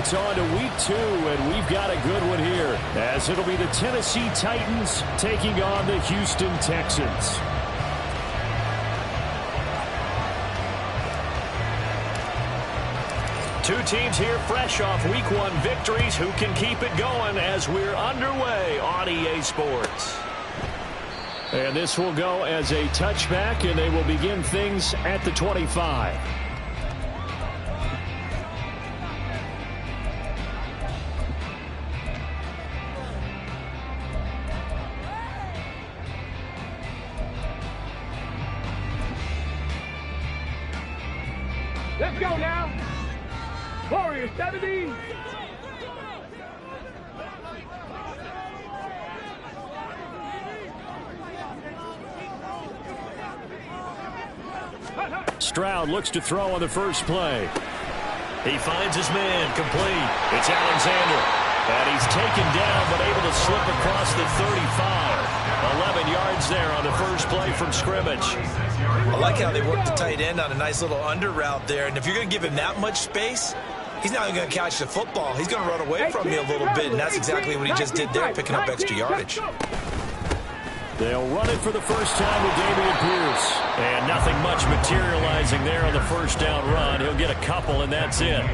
It's on to week 2, and we've got a good one here, as it'll be the Tennessee Titans taking on the Houston Texans. Two teams here fresh off week 1 victories. Who can keep it going as we're underway on EA Sports? And this will go as a touchback, and they will begin things at the 25. Let's go now. Warriors 70. Stroud looks to throw on the first play. He finds his man, complete. It's Alexander. And he's taken down, but able to slip across the 35. 11 yards there on the first play from scrimmage. I like how they work the tight end on a nice little under route there. And if you're going to give him that much space, he's not even going to catch the football. He's going to run away from you a little bit, and that's exactly what he just did there, picking up extra yardage. They'll run it for the first time with Dameon Pierce. And nothing much materializing there on the first down run. He'll get a couple, and that's it.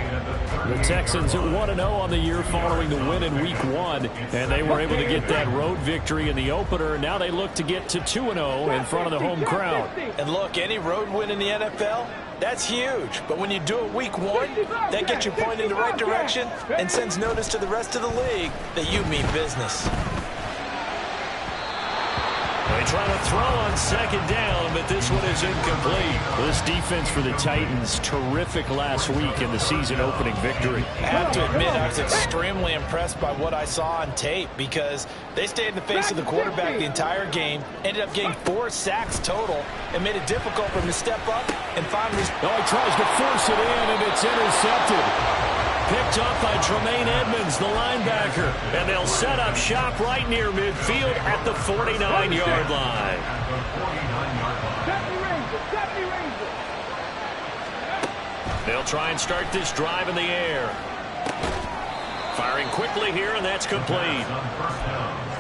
The Texans at 1-0 on the year following the win in week 1. And they were able to get that road victory in the opener. Now they look to get to 2-0 in front of the home crowd. And look, any road win in the NFL, that's huge. But when you do it week 1, that gets you pointed in the right direction and sends notice to the rest of the league that you mean business. They try to throw on second down, but this one is incomplete. This defense for the Titans, terrific last week in the season-opening victory. I have to admit, I was extremely impressed by what I saw on tape because they stayed in the face of the quarterback the entire game, ended up getting 4 sacks total, and made it difficult for him to step up and find his... Oh, he tries to force it in, and it's intercepted. Picked up by Tremaine Edmonds, the linebacker. And they'll set up shop right near midfield at the 49-yard line. They'll try and start this drive in the air. Firing quickly here, and that's complete.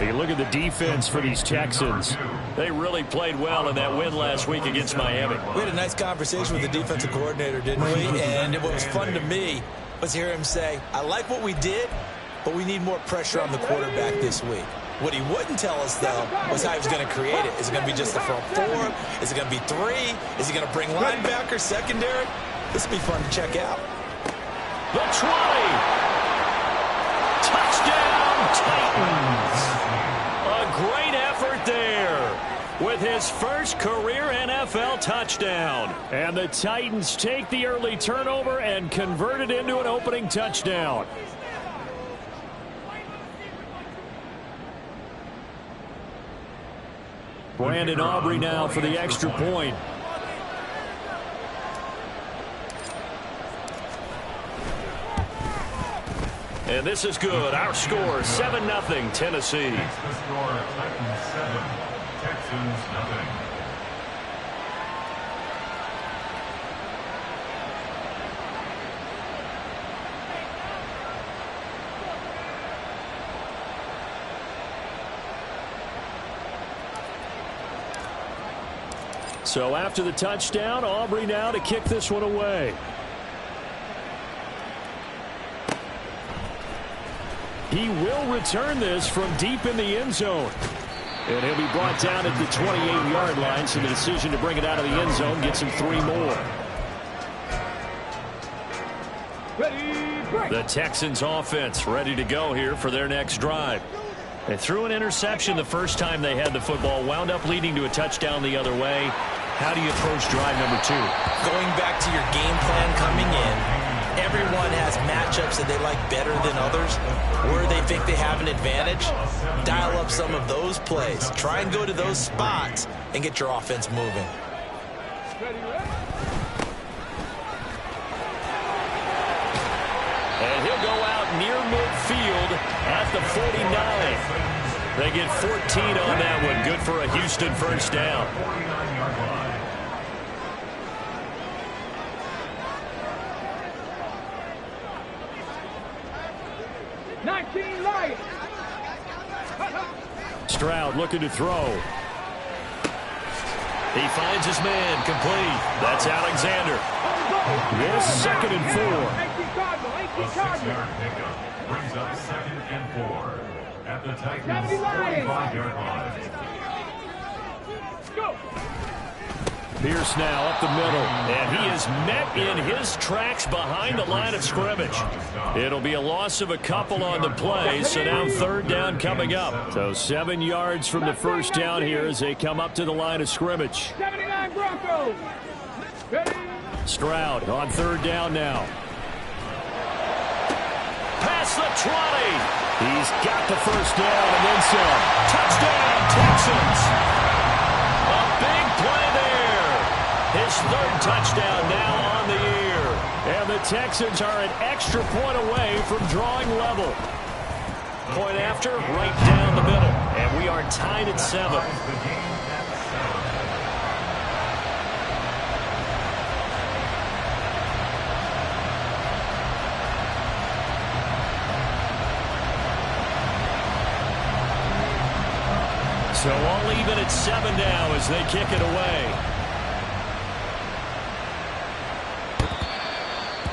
You look at the defense for these Texans. They really played well in that win last week against Miami. We had a nice conversation with the defensive coordinator, didn't we? And what was fun to me was hear him say, I like what we did, but we need more pressure on the quarterback this week. What he wouldn't tell us, though, was how he was going to create it. Is it going to be just the front 4? Is it going to be 3? Is he going to bring linebacker, secondary? This will be fun to check out. The 20. Touchdown, Titans. A great effort there with his first career NFL touchdown. And the Titans take the early turnover and convert it into an opening touchdown. Brandon Aubrey now for the extra point. And this is good. Our score, 7-0, Tennessee. So after the touchdown, Aubrey now to kick this one away. He will return this from deep in the end zone. And he'll be brought down at the 28-yard line, so the decision to bring it out of the end zone gets him 3 more. The Texans offense ready to go here for their next drive. They threw an interception the first time they had the football, wound up leading to a touchdown the other way. How do you approach drive number 2? Going back to your game plan coming in, everyone has matchups that they like better than others, where they think they have an advantage. Dial up some of those plays. Try and go to those spots and get your offense moving. And he'll go out near midfield at the 49. They get 14 on that one. Good for a Houston first down. 19 Lions. Stroud looking to throw. He finds his man, complete. That's Alexander. This 2nd and 4. 6-yard pickup brings up 2nd and 4 at the Titans' 45-yard line. Go. Pierce now up the middle, and he is met in his tracks behind the line of scrimmage. It'll be a loss of a couple on the play, so now 3rd down coming up. So 7 yards from the first down here as they come up to the line of scrimmage. 79 Broncos. Ready. Stroud on 3rd down now. Past the 20. He's got the first down and then some. Touchdown, Texans. A big play there. His 3rd touchdown now on the year. And the Texans are an extra point away from drawing level. Point after, right down the middle. And we are tied at 7. So all even at 7 now as they kick it away.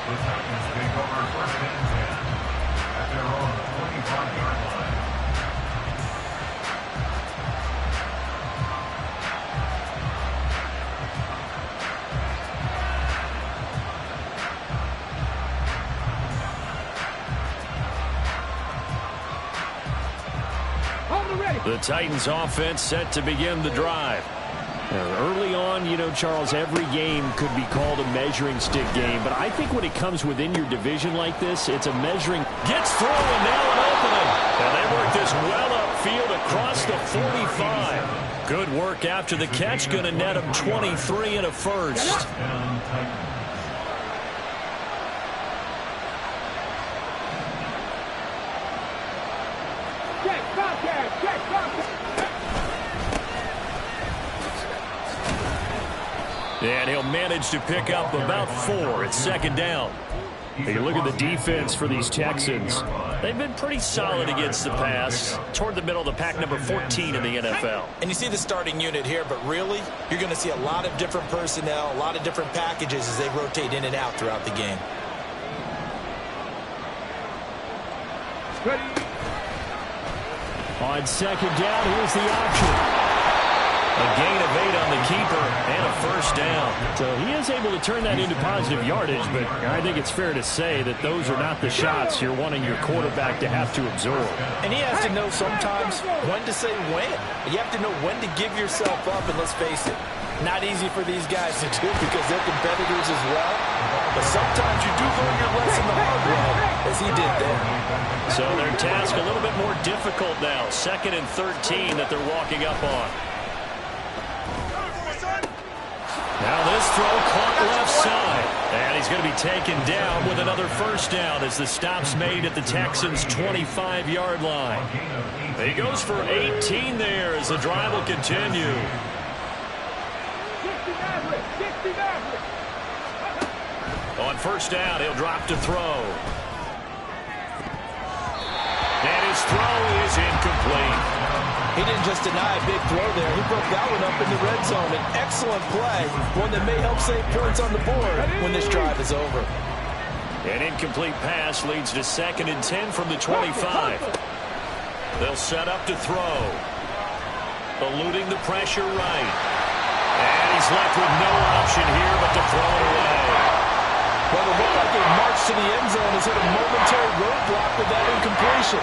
The Titans take over 1st and 10 at their own 25-yard line. The Titans offense set to begin the drive. Early on, you know, Charles, every game could be called a measuring stick game, but I think when it comes within your division like this, it's a measuring. Gets through and now an opening. And they work this well upfield across the 45. Good work after the catch, going to net him 23 and a first. And he'll manage to pick up about 4 at 2nd down. You look at the defense for these Texans. They've been pretty solid against the pass. Toward the middle of the pack, number 14 in the NFL. And you see the starting unit here, but really, you're going to see a lot of different personnel, a lot of different packages as they rotate in and out throughout the game. On 2nd down, here's the option. A gain of 8 on the keeper and a first down. So he is able to turn that into positive yardage, but I think it's fair to say that those are not the shots you're wanting your quarterback to have to absorb. And he has to know sometimes when to say when. You have to know when to give yourself up, and let's face it, not easy for these guys to do because they're competitors as well. But sometimes you do learn your lesson the hard way, as he did there. So their task a little bit more difficult now. 2nd and 13 that they're walking up on. Now this throw caught left side. And he's going to be taken down with another first down as the stop's made at the Texans' 25-yard line. He goes for 18 there as the drive will continue. On first down, he'll drop to throw. And his throw is incomplete. He didn't just deny a big throw there. He broke that one up in the red zone. An excellent play, one that may help save points on the board when this drive is over. An incomplete pass leads to 2nd and 10 from the 25. They'll set up to throw. Eluding the pressure right. And he's left with no option here but to throw it away. Well, it looked like a march to the end zone has hit a momentary roadblock with that incompletion.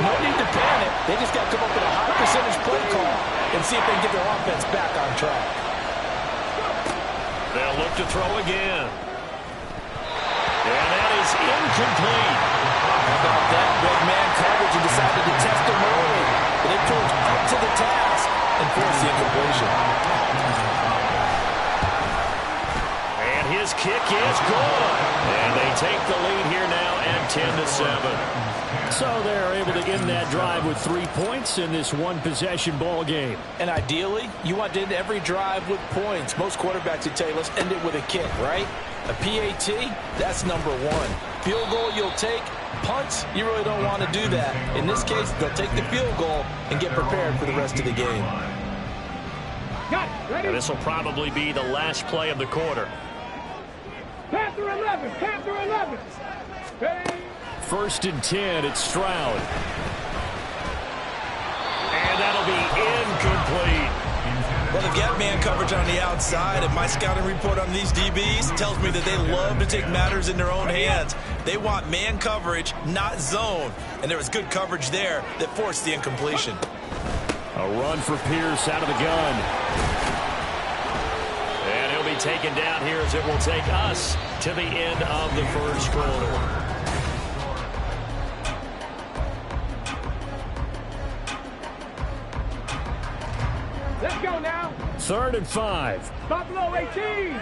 No need to panic. They just got to come up with a high percentage play call and see if they can get their offense back on track. They'll look to throw again. And that is incomplete. How about that? Red man coverage and decided to test him early. But they proved up to the task and forced the incompletion. And his kick is good. And they take the lead here now at 10-7. So they're able to end that drive with 3 points in this one-possession ball game. And ideally, you want to end every drive with points. Most quarterbacks would tell you, let's end it with a kick, right? A PAT, that's number 1. Field goal you'll take, Punts, you really don't want to do that. In this case, they'll take the field goal and get prepared for the rest of the game. This will probably be the last play of the quarter. Panther 11, Panther 11. First and 10, it's Stroud. And that'll be incomplete. Well, they've got man coverage on the outside, and my scouting report on these DBs tells me that they love to take matters in their own hands. They want man coverage, not zone. And there was good coverage there that forced the incompletion. A run for Pierce out of the gun. And he'll be taken down here as it will take us to the end of the first quarter. Let's go now. 3rd and 5. Buffalo 18.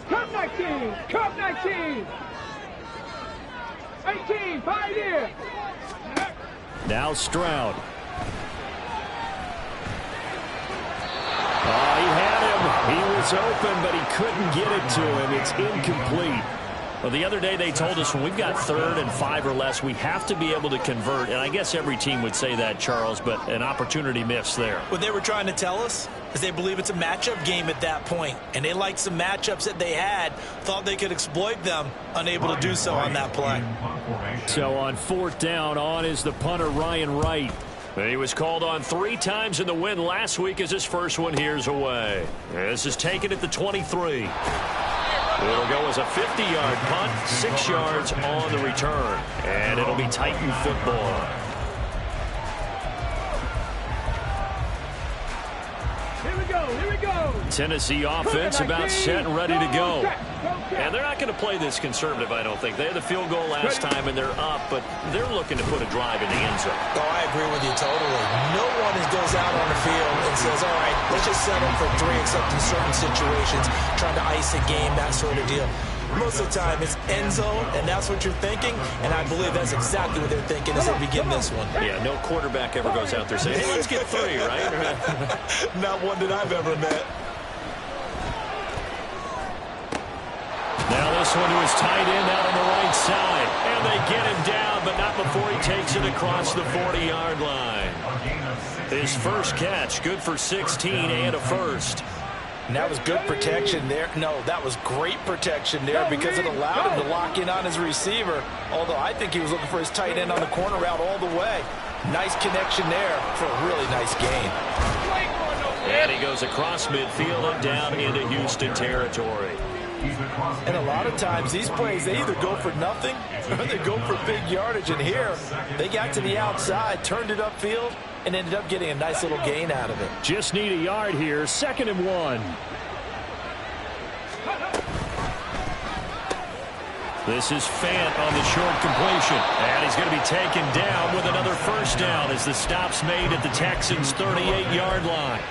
Come 19. Come 19. 18. 5 here. Now Stroud. Oh, he had him. He was open, but he couldn't get it to him. It's incomplete. Well, the other day they told us when we've got 3rd and 5 or less, we have to be able to convert. And I guess every team would say that, Charles, but an opportunity missed there. What they were trying to tell us is they believe it's a matchup game at that point. And they liked some matchups that they had, thought they could exploit them, unable to do so on that play. So on 4th down, on is the punter, Ryan Wright. He was called on 3 times in the win last week as his first one here's away. This is taken at the 23. It'll go as a 50-yard punt, 6 yards on the return. And it'll be Titan football. Here we go. Here we go. Tennessee offense about set and ready to go. And they're not going to play this conservative, I don't think. They had the field goal last time, and they're up, but they're looking to put a drive in the end zone. Oh, I agree with you totally. No one goes out on the field and says, all right, let's just settle for 3 except in certain situations, trying to ice a game, that sort of deal. Most of the time, it's end zone, and that's what you're thinking, and I believe that's exactly what they're thinking as they begin this one. Yeah, no quarterback ever goes out there saying, hey, let's get 3, right? Not one that I've ever met. Now this one to his tight end out on the right side. And they get him down, but not before he takes it across the 40-yard line. His first catch, good for 16 and a first. And that was good protection there. No, that was great protection there because it allowed him to lock in on his receiver. Although I think he was looking for his tight end on the corner route all the way. Nice connection there for a really nice gain. And he goes across midfield and down into Houston territory. And a lot of times these plays, they either go for nothing or they go for big yardage. And here, they got to the outside, turned it upfield, and ended up getting a nice little gain out of it. Just need a yard here, 2nd and 1. This is Fant on the short completion. And he's going to be taken down with another first down as the stop's made at the Texans' 38-yard line.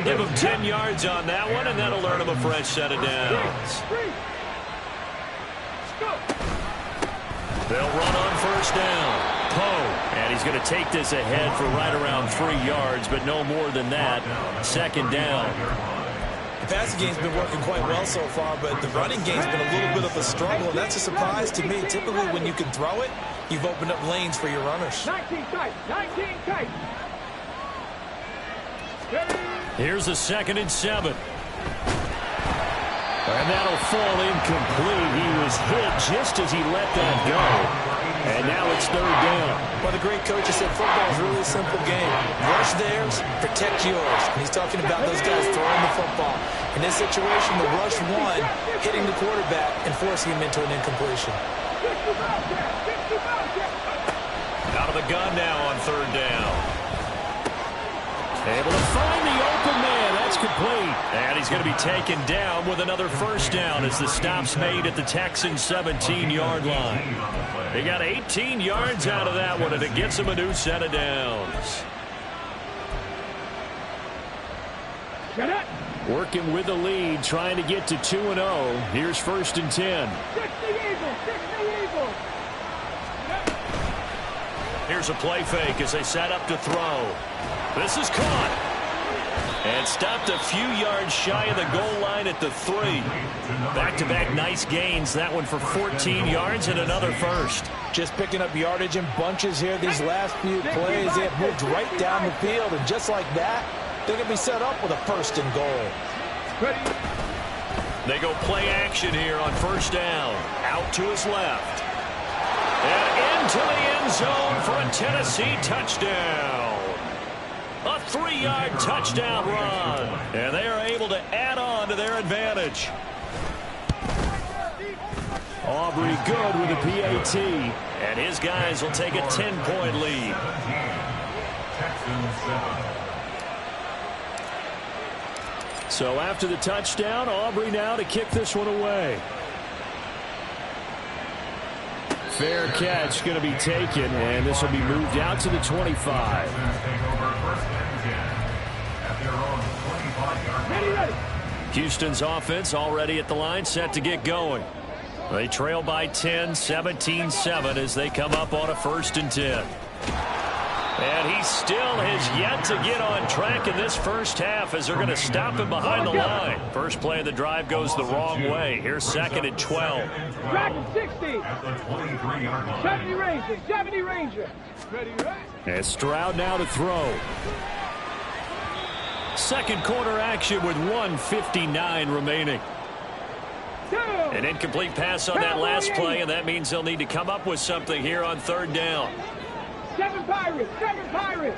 Give him 10 yards on that one, and that'll earn him a fresh set of downs. They'll run on first down. Poe, and he's going to take this ahead for right around 3 yards, but no more than that. 2nd down. The passing game's been working quite well so far, but the running game's been a little bit of a struggle, and that's a surprise to me. Typically, when you can throw it, you've opened up lanes for your runners. 19 tight. 19 tight. Here's a 2nd and 7. And that'll fall incomplete. He was hit just as he let that go. And now it's 3rd down. Well, the great coach has said football is really a simple game. Rush theirs, protect yours. And he's talking about those guys throwing the football. In this situation, the rush one, hitting the quarterback and forcing him into an incompletion. Out of the gun now on 3rd down. Able to find the open man. That's complete. And he's going to be taken down with another first down as the stop's made at the Texans' 17-yard line. They got 18 yards out of that one, and it gets them a new set of downs. Working with the lead, trying to get to 2-0. Here's 1st and 10. Here's a play fake as they set up to throw. This is caught. And stopped a few yards shy of the goal line at the 3. Back-to-back nice gains. That one for 14 yards and another first. Just picking up yardage in bunches here. These last few plays, they have moved right down the field. And just like that, they're going to be set up with a 1st and goal. They go play action here on 1st down. Out to his left. And into the end zone for a Tennessee touchdown. A 3-yard touchdown run. And they are able to add on to their advantage. Aubrey good with a PAT. And his guys will take a 10-point lead. So after the touchdown, Aubrey now to kick this one away. Fair catch going to be taken, and this will be moved out to the 25. Houston's offense already at the line, set to get going. They trail by 10, 17-7 as they come up on a 1st and 10. And he still has yet to get on track in this first half as they're going to stop him behind the line. First play of the drive goes the wrong way. Here's 2nd and 12. Track 60. 70 Ranger. 70 Ranger. Ready, right? And Stroud now to throw. Second quarter action with 1:59 remaining. An incomplete pass on that last play, and that means they'll need to come up with something here on 3rd down. 7 Pirates. 7 Pirates.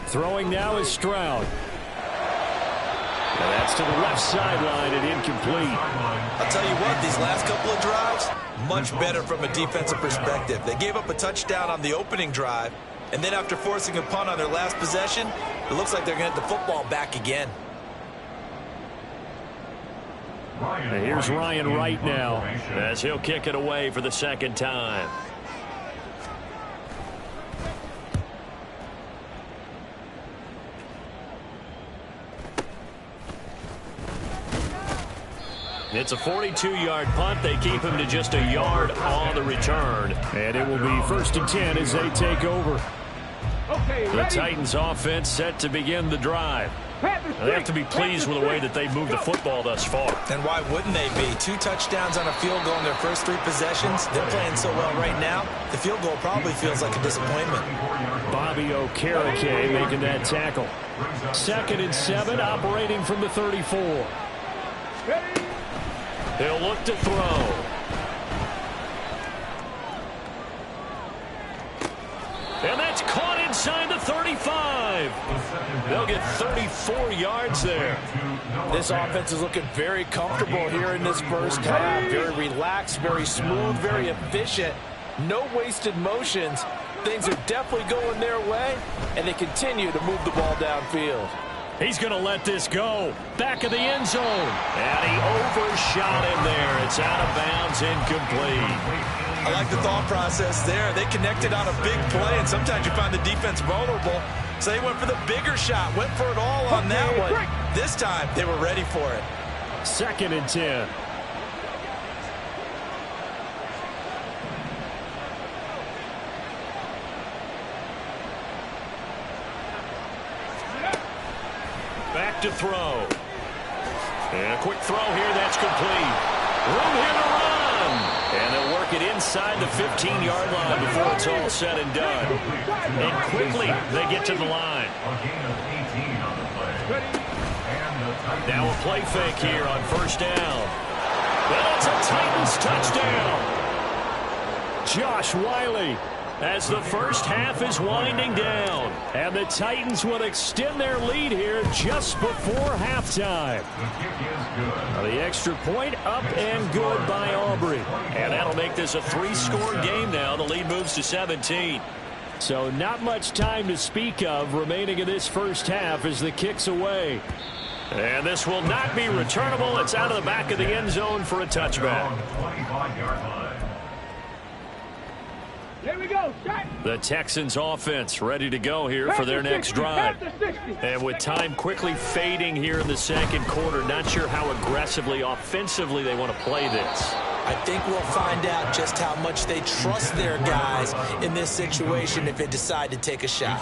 Throwing now is Stroud. And that's to the left sideline and incomplete. I'll tell you what, these last couple of drives, much better from a defensive perspective. They gave up a touchdown on the opening drive, and then after forcing a punt on their last possession, it looks like they're going to get the football back again. And here's Ryan Wright now as he'll kick it away for the 2nd time. It's a 42-yard punt. They keep him to just a yard on the return. And it will be 1st and 10 as they take over. Okay, the Titans offense set to begin the drive. They have to be pleased with the way that they've moved the football thus far. And why wouldn't they be? 2 touchdowns on a field goal in their first 3 possessions. They're playing so well right now, the field goal probably feels like a disappointment. Bobby Okereke making that tackle. 2nd and 7, operating from the 34. He'll look to throw. And that's caught inside the 35. They'll get 34 yards there. This offense is looking very comfortable here in this first half. Very relaxed, very smooth, very efficient. No wasted motions. Things are definitely going their way, and they continue to move the ball downfield. He's going to let this go. Back of the end zone. And he overshot him there. It's out of bounds, incomplete. I like the thought process there. They connected on a big play, and sometimes you find the defense vulnerable. So they went for the bigger shot, went for it all on that one. This time, they were ready for it. 2nd and 10. Back to throw. And a quick throw here, that's complete. Room here to run. And they'll work it inside the 15-yard line before it's all said and done. And quickly, they get to the line. Now a play fake here on 1st down. Well, it's a Titans touchdown. Josh Wiley, as the first half is winding down. And the Titans will extend their lead here just before halftime. The extra point up and good by Aubrey. And that'll make this a 3-score game now. The lead moves to 17. So not much time to speak of remaining in this first half as the kick's away. And this will not be returnable. It's out of the back of the end zone for a touchback. Here we go, shot. The Texans offense ready to go here for their next drive. And with time quickly fading here in the second quarter, not sure how aggressively, offensively they want to play this. I think we'll find out just how much they trust their guys in this situation if they decide to take a shot.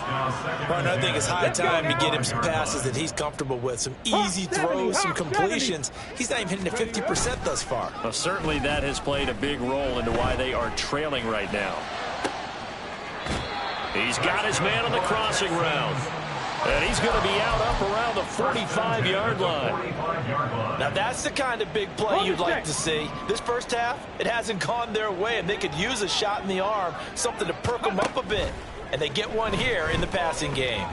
Well, I think it's high time to get him some passes that he's comfortable with, some easy throws, some completions. He's not even hitting the 50% thus far. Well, certainly that has played a big role into why they are trailing right now. He's got his man on the crossing route. And he's going to be out up around the 45-yard line. Now that's the kind of big play you'd like to see. This first half, it hasn't gone their way, and they could use a shot in the arm, something to perk them up a bit. And they get one here in the passing game.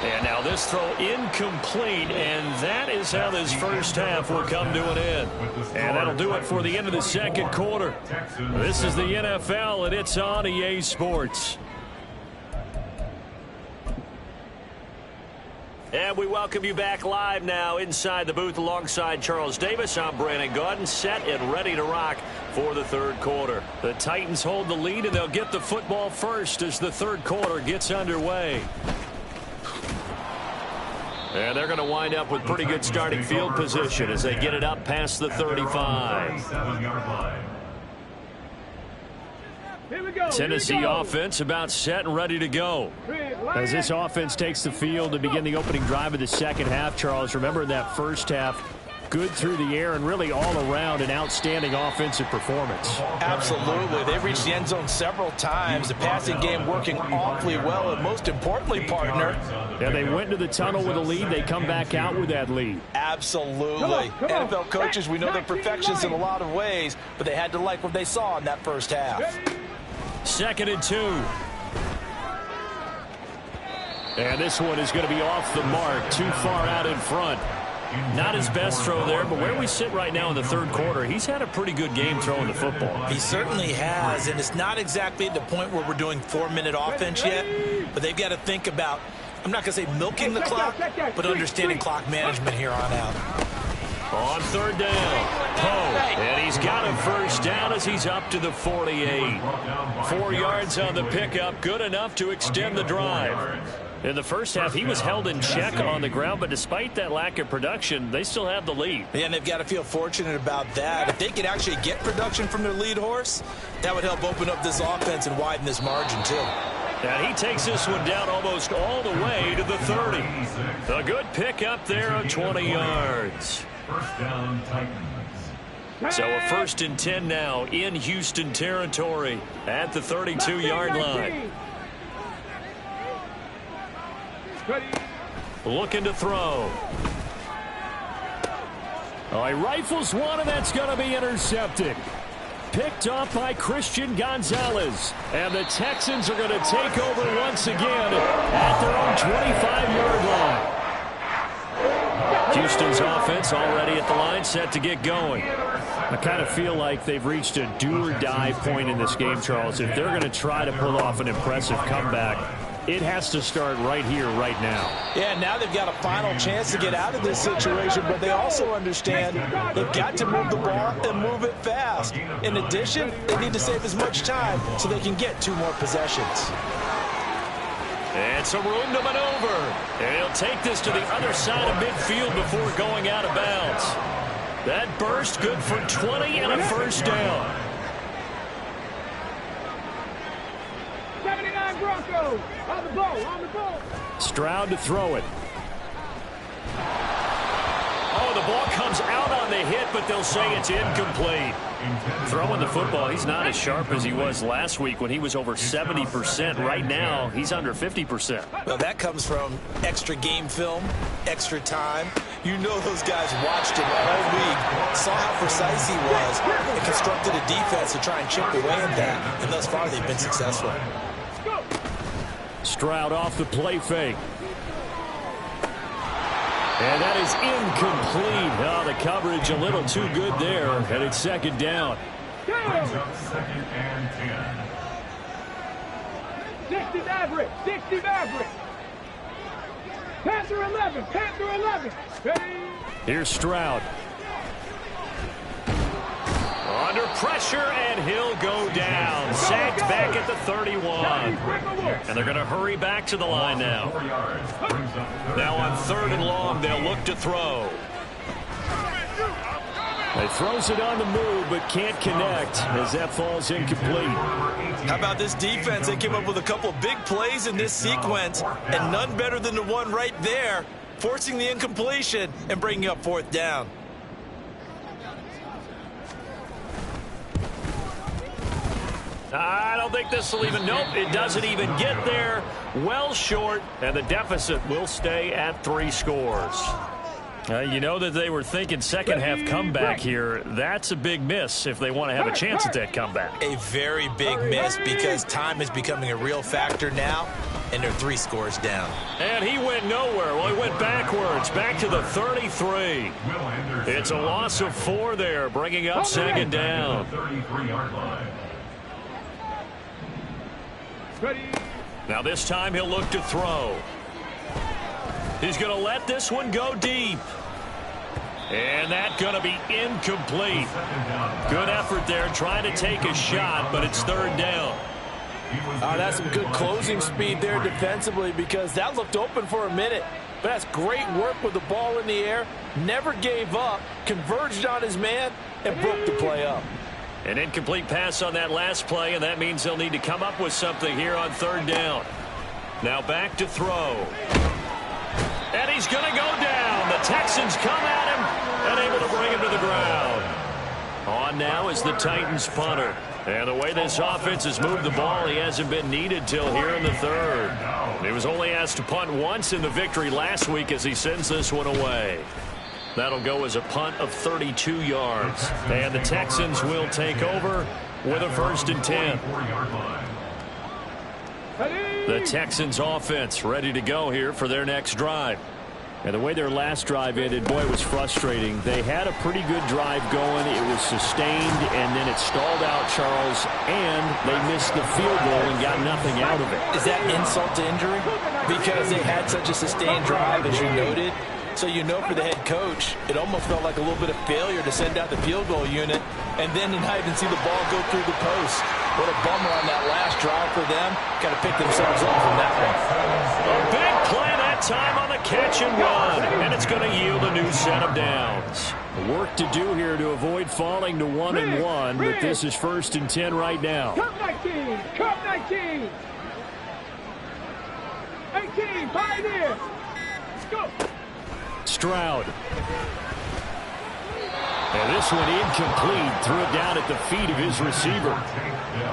And now this throw incomplete, and that is how this first half will come to an end. And that'll do it for the end of the second quarter. This is the NFL, and it's on EA Sports. And we welcome you back live now inside the booth alongside Charles Davis. I'm Brandon Gaudin, set and ready to rock for the third quarter. The Titans hold the lead, and they'll get the football first as the third quarter gets underway. And they're going to wind up with pretty good starting field position as they get it up past the 35. Tennessee offense about set and ready to go. As this offense takes the field to begin the opening drive of the second half, Charles, remember in that first half, good through the air and really all around an outstanding offensive performance. Absolutely. They reached the end zone several times. The passing game working awfully well, and most importantly, partner. Yeah, they went to the tunnel with a lead. They come back out with that lead. Absolutely. Come on. NFL coaches, we know they're perfectionists in a lot of ways, but they had to like what they saw in that first half. 2nd and 2. And this one is going to be off the mark, too far out in front. Not his best throw there, but where we sit right now in the third quarter, he's had a pretty good game throwing the football. He certainly has, and it's not exactly at the point where we're doing 4-minute offense yet, but they've got to think about, I'm not going to say milking the clock, but understanding clock management here on out. On third down, Poe, and he's got a first down as he's up to the 48. 4 yards on the pickup, good enough to extend the drive. In the first half, he was held in check on the ground, but despite that lack of production, they still have the lead. Yeah, and they've got to feel fortunate about that. If they could actually get production from their lead horse, that would help open up this offense and widen this margin, too. And he takes this one down almost all the way to the 30. A good pickup there of 20 yards. First down, Titans. So a 1st and 10 now in Houston territory at the 32-yard line. Looking to throw. Oh, he rifles one, and that's going to be intercepted. Picked off by Christian Gonzalez. And the Texans are going to take over once again at their own 25-yard line. Houston's offense already at the line, set to get going. I kind of feel like they've reached a do-or-die point in this game, Charles. If they're going to try to pull off an impressive comeback, it has to start right here, right now. Yeah, now they've got a final chance to get out of this situation, but they also understand they've got to move the ball and move it fast. In addition, they need to save as much time so they can get 2 more possessions. And some room to maneuver. And he'll take this to the other side of midfield before going out of bounds. That burst good for 20 and a first down. 79 Broncos. On the ball, on the ball. Stroud to throw it. Oh, the ball comes out on the hit, but they'll say it's incomplete. Throwing the football, he's not as sharp as he was last week when he was over 70%. Right now, he's under 50%. Well, that comes from extra game film, extra time. You know those guys watched him all week, saw how precise he was, and constructed a defense to try and chip away at that. And thus far, they've been successful. Stroud off the play fake. And that is incomplete. Oh, the coverage a little too good there. And it's 2nd down. 2nd and 10. 60 Maverick. 60 Maverick. Panther 11. Panther 11. Here's Stroud. Under pressure, and he'll go down. Sacked back at the 31. And they're going to hurry back to the line now. Now on 3rd and long, they'll look to throw. He throws it on the move, but can't connect as that falls incomplete. How about this defense? They came up with a couple of big plays in this sequence, and none better than the one right there, forcing the incompletion and bringing up 4th down. I don't think this will even, nope, it doesn't even get there. Well short, and the deficit will stay at 3 scores. You know that they were thinking second half comeback here. That's a big miss if they want to have a chance at that comeback. A very big miss because time is becoming a real factor now, and they're 3 scores down. And he went nowhere. Well, he went backwards, back to the 33. It's a loss of 4 there, bringing up 2nd down. Now this time he'll look to throw. He's going to let this one go deep. And that's going to be incomplete. Good effort there trying to take a shot, but it's 3rd down. That's some good closing speed there defensively because that looked open for a minute. But that's great work with the ball in the air. Never gave up, converged on his man, and broke the play up. An incomplete pass on that last play, and that means they'll need to come up with something here on 3rd down. Now back to throw. And he's going to go down. The Texans come at him and able to bring him to the ground. On now is the Titans punter. And the way this offense has moved the ball, he hasn't been needed till here in the 3rd. He was only asked to punt once in the victory last week as he sends this one away. That'll go as a punt of 32 yards. And the Texans will take over with a 1st and 10. The Texans offense ready to go here for their next drive. And the way their last drive ended, boy, it was frustrating. They had a pretty good drive going. It was sustained, and then it stalled out, Charles, and they missed the field goal and got nothing out of it. Is that insult to injury? Because they had such a sustained drive, as you noted. So you know for the head coach, it almost felt like a little bit of failure to send out the field goal unit and then to not even see the ball go through the post. What a bummer on that last drive for them. Got to pick themselves up from that one. A big play that time on the catch and run, and it's going to yield a new set of downs. Work to do here to avoid falling to 1-1, but this is 1st and 10 right now. Cup 19, Cup 19. 18, Pioneer. Go. Stroud. And this one incomplete. Threw it down at the feet of his receiver.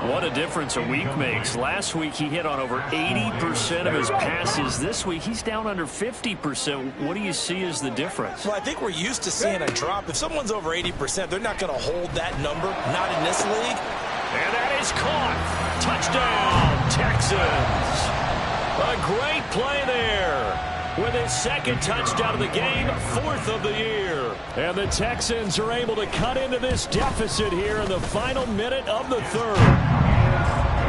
What a difference a week makes. Last week he hit on over 80% of his passes. This week he's down under 50%. What do you see as the difference? Well, I think we're used to seeing a drop. If someone's over 80%, they're not going to hold that number. Not in this league. And that is caught. Touchdown, Texans. A great play there. With his 2nd touchdown of the game, 4th of the year. And the Texans are able to cut into this deficit here in the final minute of the 3rd.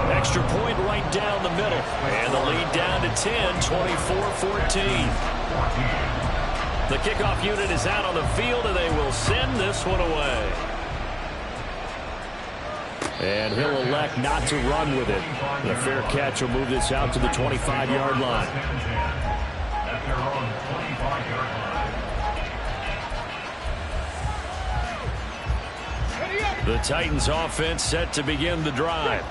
Extra point right down the middle. And the lead down to 10, 24-14. The kickoff unit is out on the field, and they will send this one away. And he'll elect not to run with it. The fair catch will move this out to the 25-yard line. The Titans offense set to begin the drive.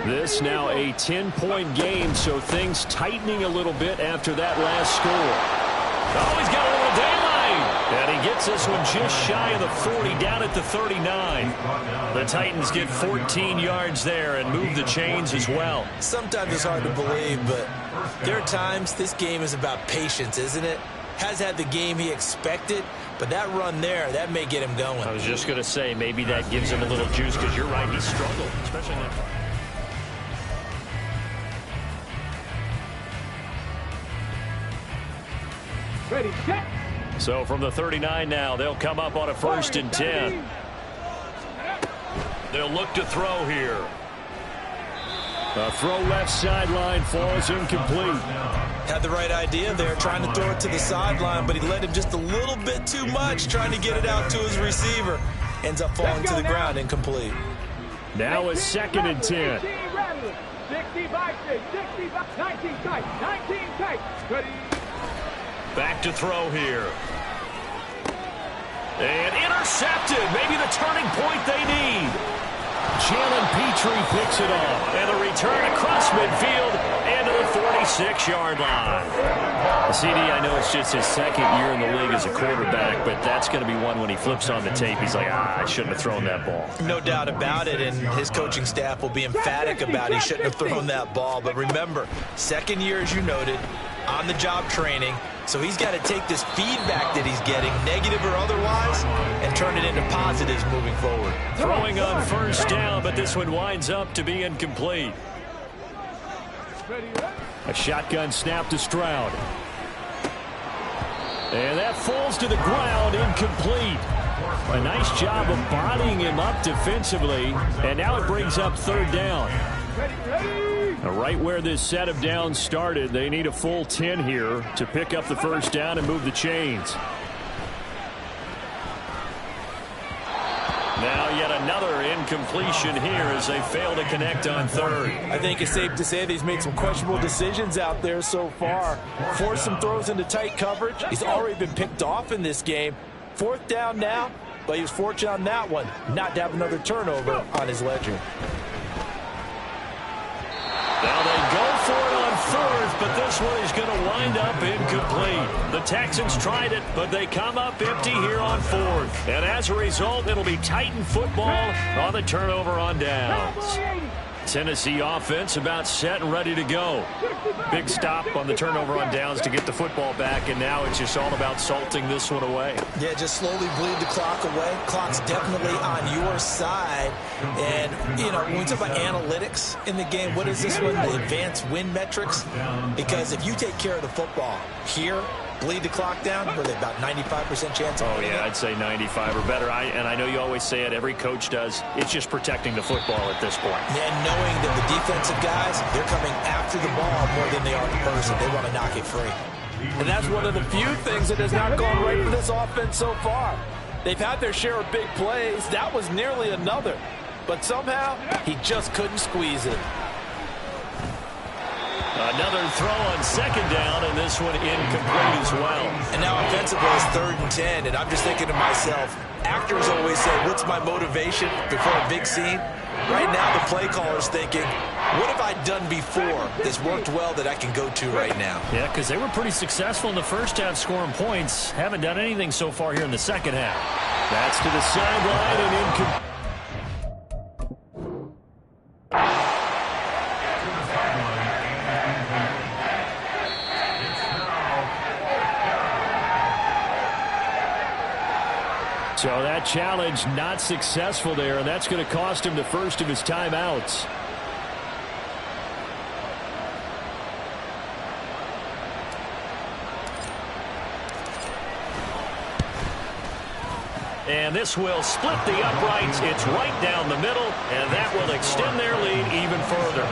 This now a 10-point game, so things tightening a little bit after that last score. Oh, he's got a little daylight. And he gets this one just shy of the 40, down at the 39. The Titans get 14 yards there and move the chains as well. Sometimes it's hard to believe, but there are times this game is about patience, isn't it? Has had the game he expected, but that run there, that may get him going. I was just going to say, maybe that gives him a little juice, because you're right, he struggled, especially that. Ready, set. So from the 39 now, they'll come up on a 1st and 10. They'll look to throw here. A throw left sideline, falls incomplete. Had the right idea there, trying to throw it to the sideline, but he led him just a little bit too much, trying to get it out to his receiver. Ends up falling to the ground, incomplete. Now a 2nd and 10. 65, 65, 19 tight, 19 tight. Ready. Back to throw here. And intercepted. Maybe the turning point they need. Jalen Petrie picks it off. And the return across midfield and to the 46-yard line. CD, I know it's just his second year in the league as a quarterback, but that's going to be one when he flips on the tape. He's like, I shouldn't have thrown that ball. No doubt about it, and his coaching staff will be emphatic about he shouldn't have thrown that ball. But remember, second year, as you noted, on-the-job training. So he's got to take this feedback that he's getting, negative or otherwise, and turn it into positives moving forward. Throwing on first down, but this one winds up to be incomplete. A shotgun snap to Stroud. And that falls to the ground, incomplete. A nice job of bodying him up defensively, and now it brings up third down. Right where this set of downs started, they need a full 10 here to pick up the first down and move the chains. Now yet another incompletion here as they fail to connect on third. I think it's safe to say that he's made some questionable decisions out there so far. Forced some throws into tight coverage. He's already been picked off in this game. Fourth down now, but he was fortunate on that one not to have another turnover on his ledger. Now they go for it on fourth, but this one is going to wind up incomplete. The Texans tried it, but they come up empty here on fourth. And as a result, it'll be Titan football on the turnover on downs. Tennessee offense about set and ready to go. Big stop on the turnover on downs to get the football back, and now it's just all about salting this one away. Yeah, just slowly bleed the clock away. Clock's definitely on your side. And, you know, when we talk about analytics in the game, what is this one? The advanced win metrics? Because if you take care of the football here, bleed the clock down, were they about 95% chance of winning? I'd say 95 or better. And I know you always say it, every coach does. It's just protecting the football at this point. And knowing that the defensive guys, they're coming after the ball more than they are the person. They want to knock it free. And that's one of the few things that has not gone right for this offense so far. They've had their share of big plays. That was nearly another. But somehow, he just couldn't squeeze it. Another throw on second down, and this one incomplete as well. And now offensively it's 3rd and 10, and I'm just thinking to myself, actors always say, what's my motivation before a big scene? Right now the play caller's thinking, what have I done before that's worked well that I can go to right now? Yeah, because they were pretty successful in the first half scoring points. Haven't done anything so far here in the second half. That's to the sideline and incomplete. So that challenge not successful there, and that's going to cost him the first of his timeouts. And this will split the uprights. It's right down the middle, and that will extend their lead even further.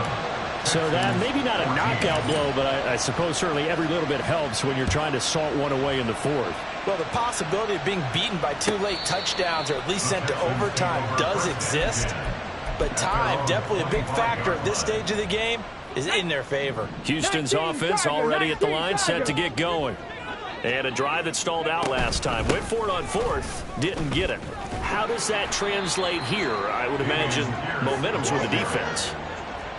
So that maybe not a knockout blow, but I suppose certainly every little bit helps when you're trying to salt one away in the fourth. Well, the possibility of being beaten by 2 late touchdowns or at least sent to overtime does exist. But time, definitely a big factor at this stage of the game, is in their favor. Houston's offense already at the line, set to get going. And a drive that stalled out last time. Went for it on fourth, didn't get it. How does that translate here? I would imagine momentum's with the defense.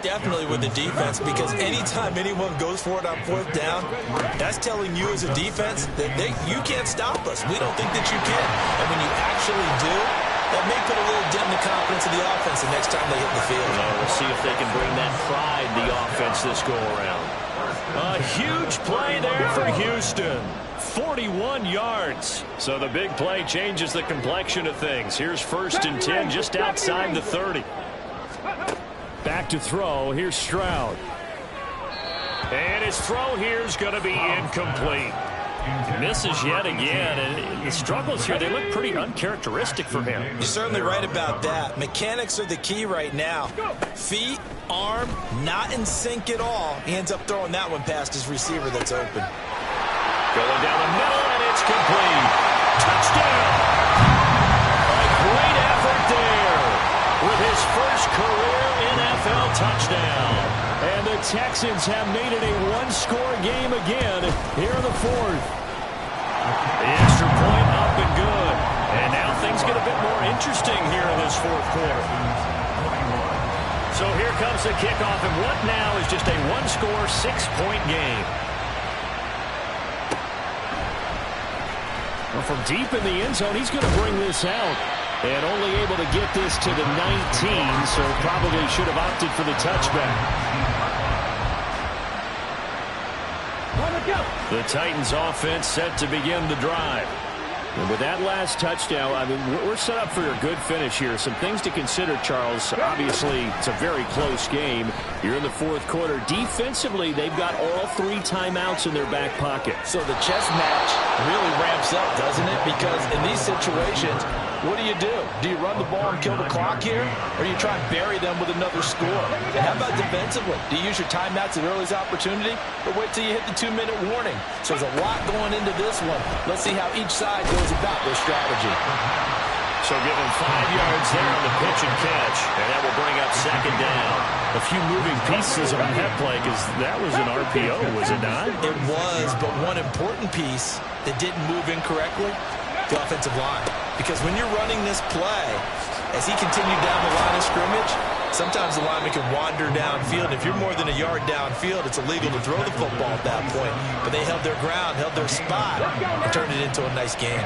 Definitely with the defense, because anytime anyone goes for it on 4th down, that's telling you as a defense that you can't stop us. We don't think that you can. And when you actually do, that may put a little dent in the confidence of the offense the next time they hit the field. We'll see if they can bring that pride in the offense this go-around. A huge play there for Houston. 41 yards. So the big play changes the complexion of things. Here's 1st and 10 just outside the 30. Back to throw. Here's Stroud. And his throw here is going to be incomplete. Misses yet again, and the struggles here, they look pretty uncharacteristic for him. You're certainly right about that. Mechanics are the key right now. Feet, arm, not in sync at all. He ends up throwing that one past his receiver that's open. Going down the middle, and it's complete. Touchdown! A great effort there with his first career NFL touchdown. And the Texans have made it a one-score game again here in the fourth. The extra point up and good. And now things get There's a kickoff, and what now is just a one-score, 6-point game. Well, from deep in the end zone, he's going to bring this out. And only able to get this to the 19, so probably should have opted for the touchback. The Titans offense set to begin the drive. And with that last touchdown, I mean, we're set up for a good finish here. Some things to consider, Charles. Obviously, it's a very close game. You're in the fourth quarter. Defensively, they've got all 3 timeouts in their back pocket. So the chess match really ramps up, doesn't it? Because in these situations, what do? Do you run the ball and kill the clock here? Or you try and bury them with another score? And how about defensively? Do you use your timeouts at earliest opportunity? Or wait till you hit the 2-minute warning? So there's a lot going into this one. Let's see how each side goes about their strategy. So give him 5 yards there on the pitch and catch. And that will bring up second down. A few moving pieces on that play because that was an RPO, was it not? It was, but one important piece that didn't move incorrectly, the offensive line. Because when you're running this play, as he continued down the line of scrimmage, sometimes the lineman can wander downfield. If you're more than a yard downfield, it's illegal to throw the football at that point. But they held their ground, held their spot, and turned it into a nice game.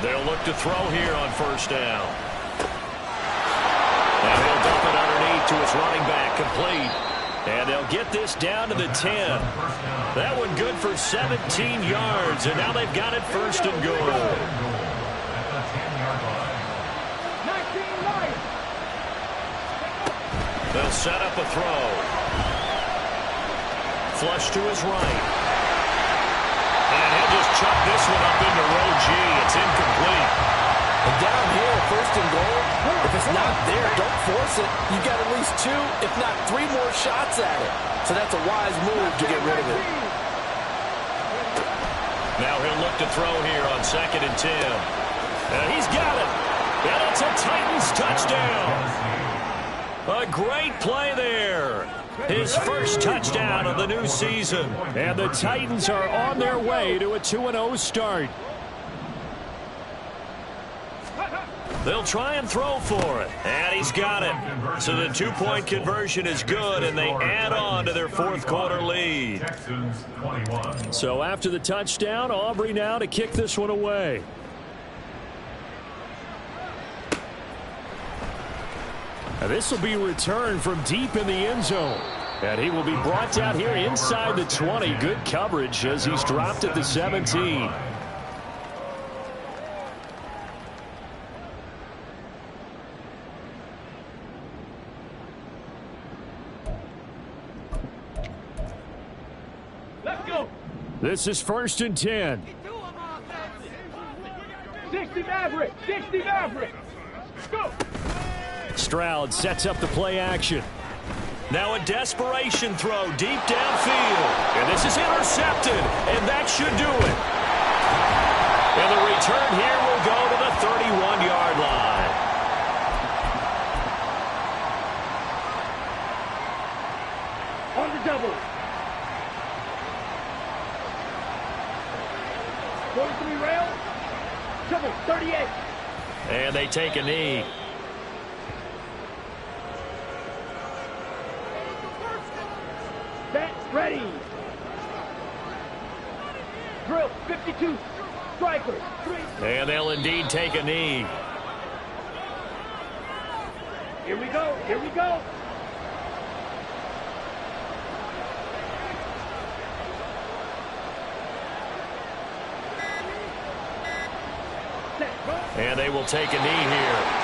They'll look to throw here on first down. And he'll dump it underneath to his running back, complete. And they'll get this down to the 10. That one good for 17 yards, and now they've got it first and goal. They'll set up a throw. Flush to his right. And he'll just chuck this one up into row G. It's incomplete. And down here, first and goal, if it's not there, don't force it. You've got at least 2, if not 3 more shots at it. So that's a wise move to get rid of it. Now he'll look to throw here on second and 10. And he's got it. And it's a Titans touchdown. A great play there. His first touchdown of the new season. And the Titans are on their way to a 2-0 start. They'll try and throw for it. And he's got it. So the 2-point conversion is good, and they add on to their fourth quarter lead. So after the touchdown, Aubrey now to kick this one away. And this will be returned from deep in the end zone. And he will be brought down here inside the 20. Good coverage as he's dropped at the 17. This is first and 10. 60 Maverick! 60 Maverick! Go! Stroud sets up the play action. Now a desperation throw deep downfield. And this is intercepted. And that should do it. And the return here will go to the 31-yard line. On the double. 43 rail. Double, 38. And they take a knee. Set, ready. Drill, 52. Strikers, 3. And they'll indeed take a knee. Here we go, here we go. And they will take a knee here.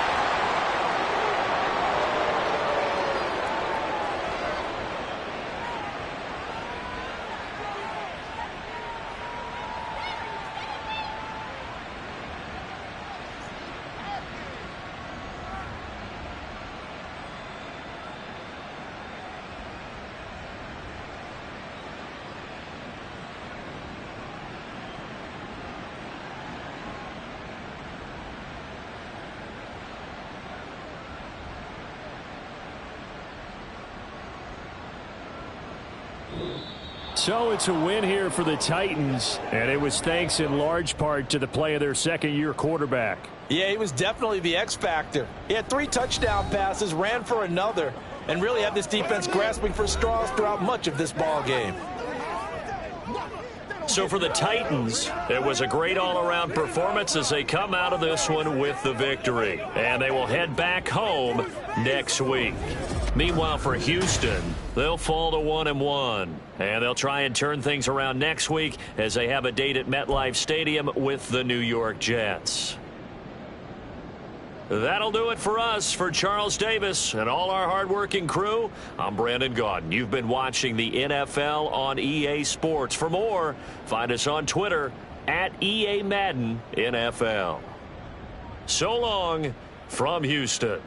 So it's a win here for the Titans, and it was thanks in large part to the play of their second-year quarterback. Yeah, he was definitely the X factor. He had 3 touchdown passes, ran for another, and really had this defense grasping for straws throughout much of this ball game. So for the Titans, it was a great all-around performance as they come out of this one with the victory. And they will head back home next week. Meanwhile, for Houston, they'll fall to 1-1. And they'll try and turn things around next week as they have a date at MetLife Stadium with the New York Jets. That'll do it for us. For Charles Davis and all our hardworking crew, I'm Brandon Gaudin. You've been watching the NFL on EA Sports. For more, find us on Twitter at EA Madden NFL. So long from Houston.